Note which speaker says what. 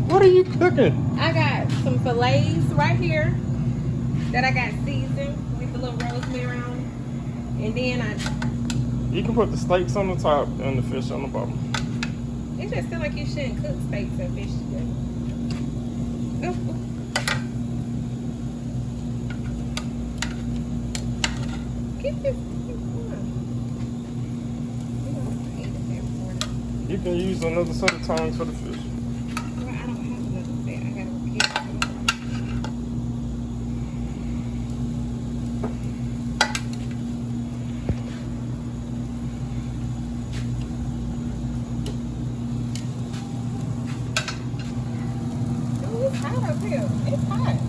Speaker 1: What are you cooking?
Speaker 2: I got some fillets right here that I got seasoned with a little rosemary on it. And then
Speaker 1: You can put the steaks on the top and the fish on the bottom.
Speaker 2: it just seems like you shouldn't cook steaks and fish together. Ooh, ooh. Keep this.
Speaker 1: You can use another set of tongs for the fish.
Speaker 2: Well, I don't have another set. I gotta get it. Oh, it's hot up here. It's hot.